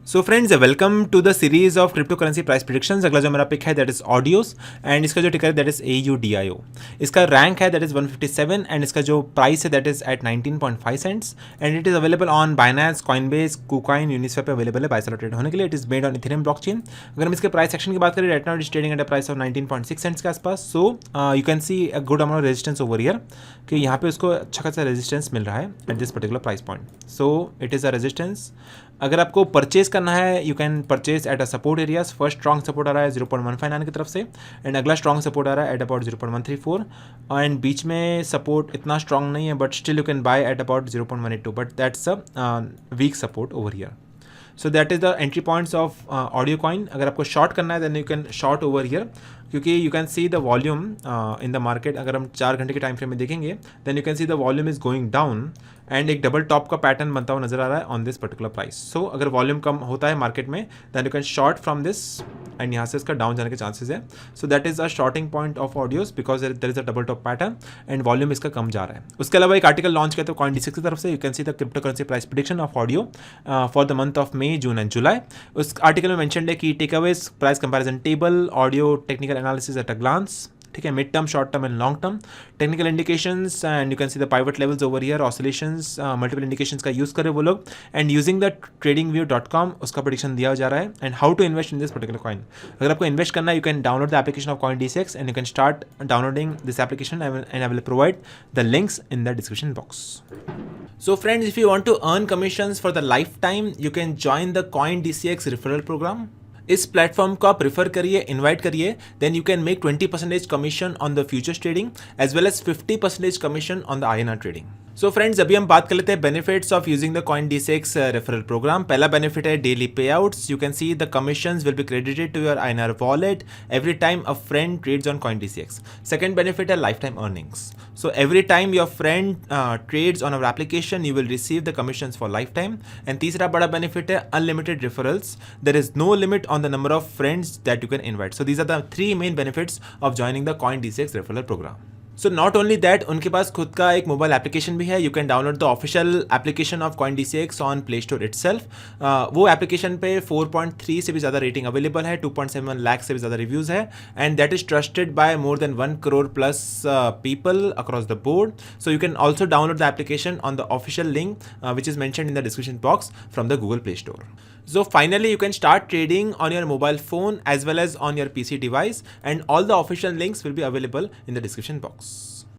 So friends welcome to the series of crypto currency price predictions. अगला जो मेरा pick है दैट इज ऑडियोस एंड इसका जो टिकर है दैट इज AUDIO। इसका रैंक है दैट इज 157 एंड इसका जो प्राइस है that is at 19.5 cents and it is available on Binance, Coinbase, KuCoin, Uniswap पे अवेलेबल है बाय सेल ट्रेड होने के लिए। It is made on Ethereum blockchain. अगर हम इसके प्राइस सेक्शन की बात करें right now it is trading at a price of 19.6 cents के आसपास। So you can C a good amount of resistance over here कि यहाँ पे उसको अच्छा खासा रेजिस्टेंस मिल रहा है at this particular price point. So it is a resistance. अगर आपको परचेज करना है you can purchase at a support areas. First strong support आ रहा है 0.159 की तरफ से एंड अगला स्ट्रॉन्ग सपोर्ट आ रहा है एट अबाउट 0.134 एंड बीच में सपोर्ट इतना स्ट्रॉन्ग नहीं है but still you can buy at about 0.182 but that's a weak support over here. So that is the entry points of audio coin. अगर आपको शॉर्ट करना है then you can short over here क्योंकि you can see the volume in the market. अगर हम 4 घंटे के time frame में देखेंगे then you can see the volume is going down and एक डबल टॉप का पैटर्न बनता हुआ नजर आ रहा है on this particular price. So अगर वॉल्यूम कम होता है मार्केट में then you can short from this and यहाँ से इसका डाउन जाने के चांसेस है। So that is a shorting point of audios because there is a double top pattern and volume इसका कम जा रहा है। उसके अलावा एक आर्टिकल लॉन्च किया था CoinDesk की तरफ से। You can see the crypto currency price prediction of audio for the month of May, June and July. उस आर्टिकल में मेंशन्ड है कि takeaways, price comparison table, audio technical analysis at a glance, ठीक है, mid term, short term and long term, technical indications and you can see the pivot levels over here, oscillations, multiple indications का use करे वो लोग and using the tradingview.com उसका prediction दिया जा रहा है and how to invest in this particular coin. अगर आपको इन्वेस्ट करना है you can download the application of CoinDCX and you can start downloading this application and I will provide the links in the description box. So friends, if you want to earn commissions for the lifetime, you can join the CoinDCX referral program. इस platform को आप prefer करिए, invite करिए, then you can make 20% commission on the futures trading as well as 50% commission on the INR trading. So friends अभी हम बात कर लेते हैं benefits of using the CoinDCX referral program. पहला बेनिफिट है daily payouts. You can see the commissions will be credited to your INR wallet every time a friend trades on CoinDCX। Second benefit है life time earnings. So every time your friend trades on our application, you will receive the commissions for lifetime. And तीसरा बड़ा benefit है unlimited referrals. There is no limit on the number of friends that you can invite. So these are the 3 main benefits of joining the CoinDCX referral program. So not only that, उनके पास खुद का एक mobile application भी है। You can download the official application of CoinDCX on play store itself. वो application पे 4.3 से भी ज़्यादा रेटिंग अवेलेबल है, 2.7 लाख से भी ज़्यादा रिव्यूज़ है and that is trusted bye more than 1 crore plus people across the board. So you can also download the application on the official link which is mentioned in the description box from the Google Play Store. So finally, you can start trading on your mobile phone as well as on your PC device and all the official links will be available in the description box.